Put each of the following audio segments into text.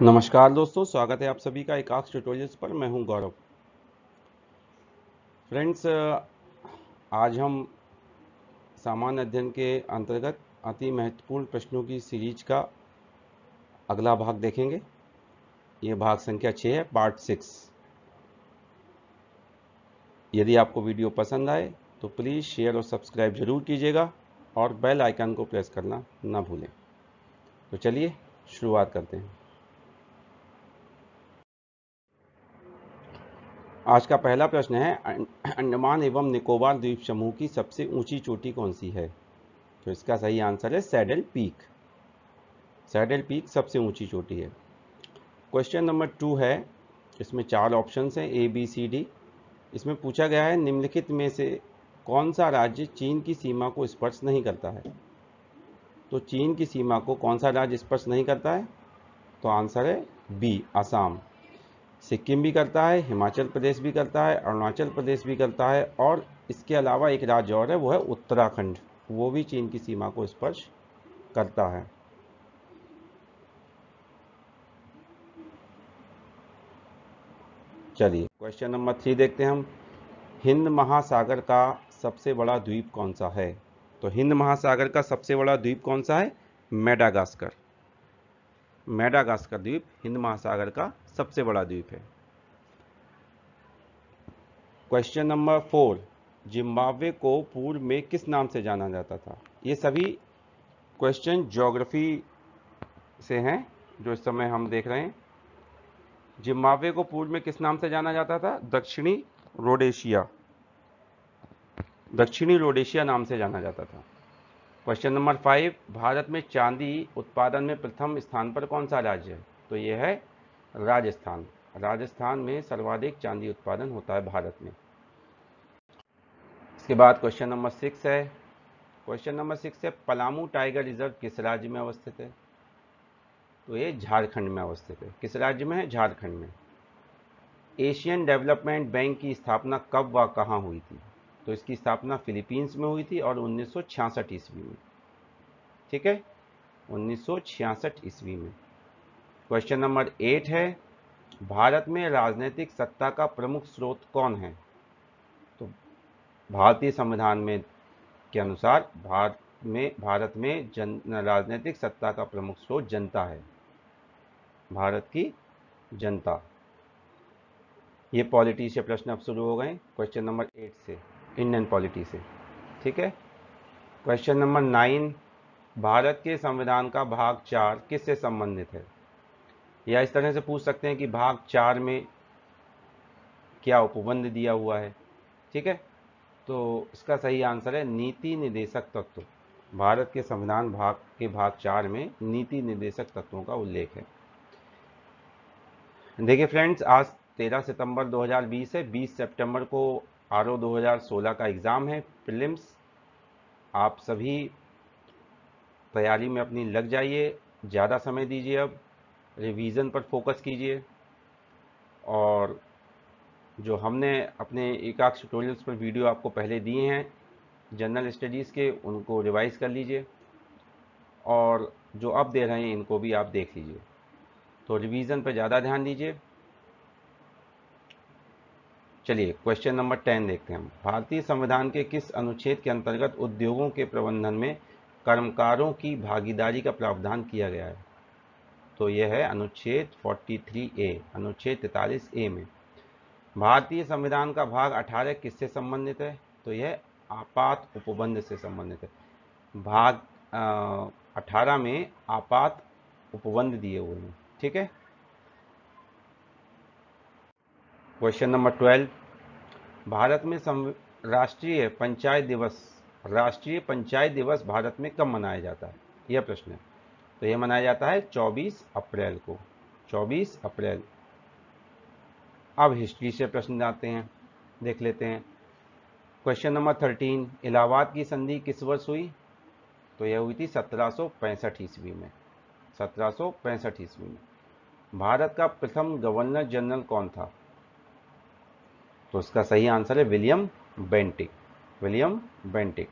नमस्कार दोस्तों, स्वागत है आप सभी का एकाक्ष ट्यूटोरियल्स पर। मैं हूं गौरव। फ्रेंड्स, आज हम सामान्य अध्ययन के अंतर्गत अति महत्वपूर्ण प्रश्नों की सीरीज का अगला भाग देखेंगे। ये भाग संख्या 6 है, पार्ट 6। यदि आपको वीडियो पसंद आए तो प्लीज़ शेयर और सब्सक्राइब जरूर कीजिएगा और बेल आइकन को प्रेस करना ना भूलें। तो चलिए शुरुआत करते हैं। आज का पहला प्रश्न है, अंडमान एवं निकोबार द्वीप समूह की सबसे ऊंची चोटी कौन सी है? तो इसका सही आंसर है सैडल पीक। सैडल पीक सबसे ऊंची चोटी है। क्वेश्चन नंबर 2 है, इसमें 4 ऑप्शंस हैं ए बी सी डी। इसमें पूछा गया है, निम्नलिखित में से कौन सा राज्य चीन की सीमा को स्पर्श नहीं करता है? तो चीन की सीमा को कौन सा राज्य स्पर्श नहीं करता है? तो आंसर है बी, असम। सिक्किम भी करता है, हिमाचल प्रदेश भी करता है, अरुणाचल प्रदेश भी करता है, और इसके अलावा एक राज्य और है, वो है उत्तराखंड। वो भी चीन की सीमा को स्पर्श करता है। चलिए क्वेश्चन नंबर 3 देखते हैं हम। हिंद महासागर का सबसे बड़ा द्वीप कौन सा है? तो हिंद महासागर का सबसे बड़ा द्वीप कौन सा है? मेडागास्कर। मेडागास्कर द्वीप हिंद महासागर का सबसे बड़ा द्वीप है। क्वेश्चन नंबर 4, जिम्बाब्वे को पूर्व में किस नाम से जाना जाता था? ये सभी क्वेश्चन ज्योग्राफी से हैं जो इस समय हम देख रहे हैं। जिम्बाब्वे को पूर्व में किस नाम से जाना जाता था? दक्षिणी रोडेशिया। दक्षिणी रोडेशिया नाम से जाना जाता था। क्वेश्चन नंबर 5, भारत में चांदी उत्पादन में प्रथम स्थान पर कौन सा राज्य है? तो यह है राजस्थान। राजस्थान में सर्वाधिक चांदी उत्पादन होता है भारत में। इसके बाद क्वेश्चन नंबर 6 है। क्वेश्चन नंबर 6 है, पलामू टाइगर रिजर्व किस राज्य में अवस्थित है? तो ये झारखंड में अवस्थित है। किस राज्य में है? झारखंड में। एशियन डेवलपमेंट बैंक की स्थापना कब व कहाँ हुई थी? तो इसकी स्थापना फिलीपींस में हुई थी और 1966 ईस्वी में। ठीक है, 1966 ईस्वी में। क्वेश्चन नंबर 8 है, भारत में राजनीतिक सत्ता का प्रमुख स्रोत कौन है? तो भारतीय संविधान में के अनुसार भारत में राजनीतिक सत्ता का प्रमुख स्रोत जनता है। भारत की जनता। ये पॉलिटी से प्रश्न अब शुरू हो गए। क्वेश्चन नंबर 8 से, इंडियन पॉलिटी से। ठीक है। क्वेश्चन नंबर 9, भारत के संविधान का भाग 4 किससे संबंधित है? या इस तरह से पूछ सकते हैं कि भाग 4 में क्या उपबंध दिया हुआ है। ठीक है, तो इसका सही आंसर है नीति निर्देशक तत्व। भारत के संविधान भाग 4 में नीति निर्देशक तत्वों का उल्लेख है। देखिए फ्रेंड्स, आज 13 सितंबर 2020 है। 20 सितंबर को आरओ 2016 का एग्ज़ाम है, प्रीलिम्स। आप सभी तैयारी में अपनी लग जाइए, ज़्यादा समय दीजिए, अब रिवीजन पर फोकस कीजिए, और जो हमने अपने एकाक्ष ट्यूटोरियल्स पर वीडियो आपको पहले दिए हैं जनरल स्टडीज़ के, उनको रिवाइज कर लीजिए, और जो अब दे रहे हैं इनको भी आप देख लीजिए। तो रिवीजन पर ज़्यादा ध्यान दीजिए। चलिए क्वेश्चन नंबर 10 देखते हैं हम। भारतीय संविधान के किस अनुच्छेद के अंतर्गत उद्योगों के प्रबंधन में कर्मकारों की भागीदारी का प्रावधान किया गया है? तो यह है अनुच्छेद 43A, अनुच्छेद 43A में। भारतीय संविधान का भाग 18 किससे संबंधित है? तो यह आपात उपबंध से संबंधित है। भाग 18 में आपात उपबंध दिए हुए हैं। ठीक है। क्वेश्चन नंबर 12, भारत में राष्ट्रीय पंचायत दिवस भारत में कब मनाया जाता है? यह प्रश्न है। तो यह मनाया जाता है 24 अप्रैल को। 24 अप्रैल। अब हिस्ट्री से प्रश्न आते हैं, देख लेते हैं। क्वेश्चन नंबर 13, इलाहाबाद की संधि किस वर्ष हुई? तो यह हुई थी 1765 ईस्वी में। 1765 ईस्वी में। भारत का प्रथम गवर्नर जनरल कौन था? तो इसका सही आंसर है William Bentinck. William Bentinck.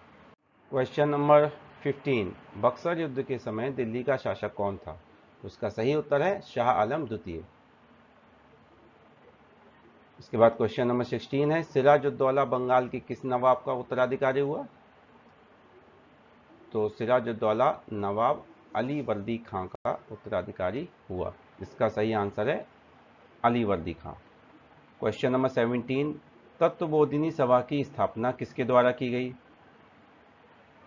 Question number 15, Buxar युद्ध के समय दिल्ली का शासक कौन था? उसका सही उत्तर है शाह आलम द्वितीय। इसके बाद क्वेश्चन नंबर 16 है, सिराजुद्दौला बंगाल के किस नवाब का उत्तराधिकारी हुआ? तो सिराजुद्दौला नवाब अली वर्दी खां का उत्तराधिकारी हुआ। इसका सही आंसर है अली वर्दी खां। क्वेश्चन नंबर 17, तत्वबोधिनी सभा की स्थापना किसके द्वारा की गई?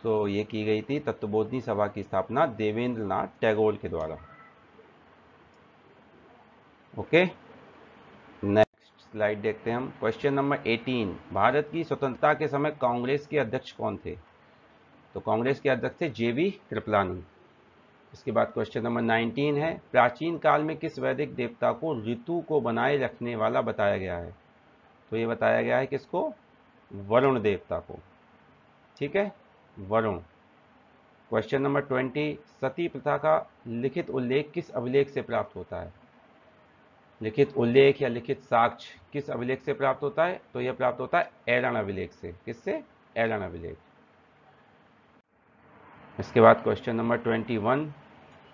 तो ये की गई थी तत्वबोधिनी सभा की स्थापना देवेंद्र नाथ टैगोर के द्वारा। ओके, नेक्स्ट स्लाइड देखते हैं हम। क्वेश्चन नंबर 18, भारत की स्वतंत्रता के समय कांग्रेस के अध्यक्ष कौन थे? तो कांग्रेस के अध्यक्ष थे जेबी कृपलानी। इसके बाद क्वेश्चन नंबर 19 है, प्राचीन काल में किस वैदिक देवता को ऋतु को बनाए रखने वाला बताया गया है? तो ये बताया गया है किसको? वरुण देवता को। ठीक है, वरुण। क्वेश्चन नंबर 20, सती प्रथा का लिखित उल्लेख किस अभिलेख से प्राप्त होता है? लिखित उल्लेख या लिखित साक्ष्य किस अभिलेख से प्राप्त होता है? तो यह प्राप्त होता है एरन अभिलेख से। किससे? एरन अभिलेख। इसके बाद क्वेश्चन नंबर 21,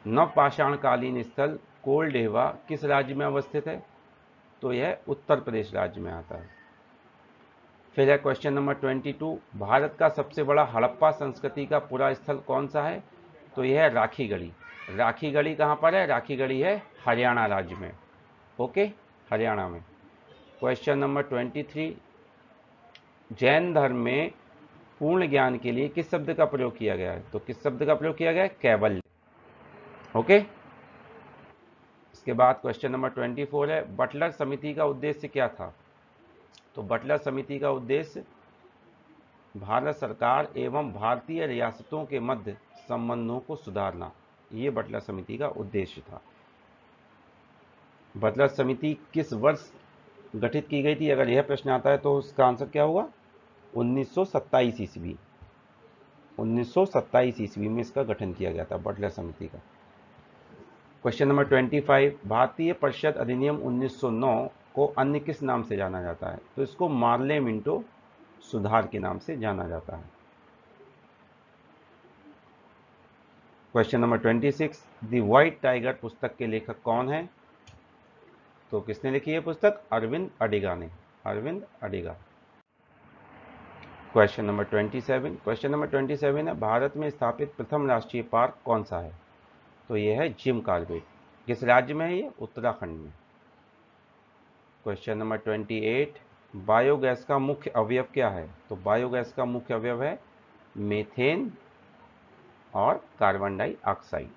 नवपाषाणकालीन स्थल कोलडेवा किस राज्य में अवस्थित है? तो यह उत्तर प्रदेश राज्य में आता है। फिर है क्वेश्चन नंबर 22, भारत का सबसे बड़ा हड़प्पा संस्कृति का पूरा स्थल कौन सा है? तो यह है राखीगढ़ी। राखीगढ़ी कहाँ पर है? राखीगढ़ी है हरियाणा राज्य में। ओके, हरियाणा में। क्वेश्चन नंबर 23, जैन धर्म में पूर्ण ज्ञान के लिए किस शब्द का प्रयोग किया गया है? तो किस शब्द का प्रयोग किया गया है? कैवल्य। ओके, इसके बाद क्वेश्चन नंबर 24 है, बटलर समिति का उद्देश्य क्या था? तो बटलर समिति का उद्देश्य भारत सरकार एवं भारतीय रियासतों के मध्य संबंधों को सुधारना, ये बटलर समिति का उद्देश्य था। बटलर समिति किस वर्ष गठित की गई थी? अगर यह प्रश्न आता है तो उसका आंसर क्या होगा? 1927 ईस्वी। 1927 ईस्वी में इसका गठन किया गया था बटलर समिति का। क्वेश्चन नंबर 25, भारतीय परिषद अधिनियम 1909 को अन्य किस नाम से जाना जाता है? तो इसको मार्ले मिंटो सुधार के नाम से जाना जाता है। Question number 26, the white tiger पुस्तक के लेखक कौन है? तो किसने लिखी है पुस्तक? अरविंद अडिगा ने। Arvind Adiga. Question number 27, question number 27 है, भारत में स्थापित प्रथम राष्ट्रीय पार्क कौन सा है? तो यह है जिम कॉर्बेट। किस राज्य में है ये? उत्तराखंड में। क्वेश्चन नंबर 28, बायोगैस का मुख्य अवयव क्या है? तो बायोगैस का मुख्य अवयव है मीथेन और कार्बन डाइऑक्साइड।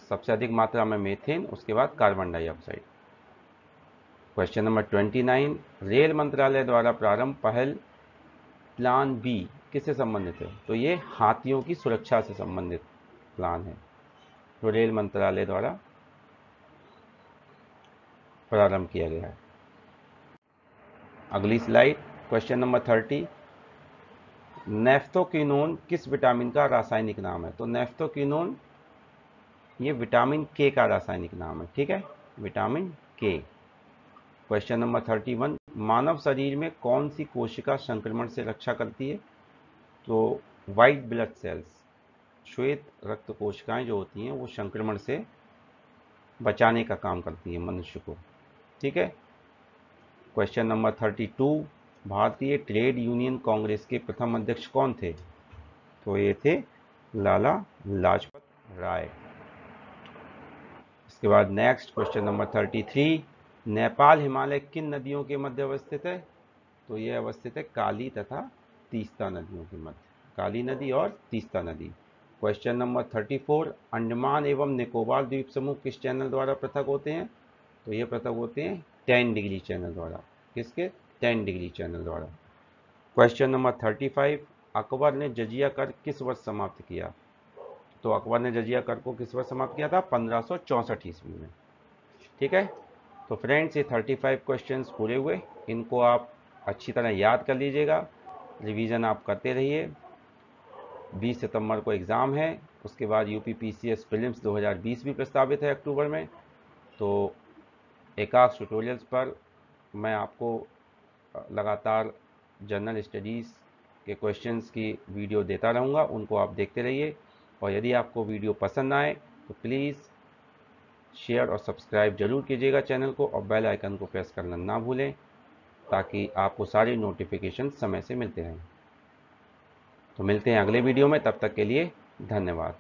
सबसे अधिक मात्रा में मीथेन, उसके बाद carbon dioxide. Question number 29, rail मंत्रालय द्वारा प्रारंभ पहल प्लान बी किससे संबंधित है? तो ये हाथियों की सुरक्षा से संबंधित प्लान है जो रेल मंत्रालय द्वारा प्रारंभ किया गया है। अगली स्लाइड, क्वेश्चन नंबर 30, नेफ्थोक्विनोन किस विटामिन का रासायनिक नाम है? तो नेफ्थोक्विनोन ये विटामिन के का रासायनिक नाम है। ठीक है, विटामिन के। क्वेश्चन नंबर 31, मानव शरीर में कौन सी कोशिका संक्रमण से रक्षा करती है? तो वाइट ब्लड सेल्स, श्वेत रक्त कोशिकाएं जो होती हैं वो संक्रमण से बचाने का काम करती हैं मनुष्य को। ठीक है। क्वेश्चन नंबर 32, भारतीय ट्रेड यूनियन कांग्रेस के प्रथम अध्यक्ष कौन थे? तो ये थे लाला लाजपत राय। इसके बाद next question number 33, Nepal Himalaya किन नदियों के मध्य अवस्थित है? तो यह अवस्थित है काली तथा तीस्ता नदियों के मध्य, काली नदी और तीस्ता नदी। क्वेश्चन नंबर 34, अंडमान एवं निकोबार द्वीप समूह किस चैनल द्वारा पृथक होते हैं? तो ये पृथक होते हैं 10 डिग्री चैनल द्वारा। किसके? 10 डिग्री चैनल द्वारा। क्वेश्चन नंबर 35, अकबर ने जजिया कर किस वर्ष समाप्त किया? तो अकबर ने जजिया कर को किस वर्ष समाप्त किया था? 1564 ईस्वी में। ठीक है। तो फ्रेंड्स, ये 35 क्वेश्चंस पूरे हुए। इनको आप अच्छी तरह याद कर लीजिएगा, रिवीजन आप करते रहिए। 20 सितंबर को एग्ज़ाम है, उसके बाद यूपीपीसीएस प्रीलिम्स 2020 भी प्रस्तावित है अक्टूबर में। तो एकाध ट्यूटोरियल्स पर मैं आपको लगातार जनरल स्टडीज़ के क्वेश्चंस की वीडियो देता रहूँगा, उनको आप देखते रहिए। और यदि आपको वीडियो पसंद आए तो प्लीज़ शेयर और सब्सक्राइब जरूर कीजिएगा चैनल को, और बेल आइकन को प्रेस करना ना भूलें ताकि आपको सारी नोटिफिकेशन समय से मिलते रहें। तो मिलते हैं अगले वीडियो में, तब तक के लिए धन्यवाद।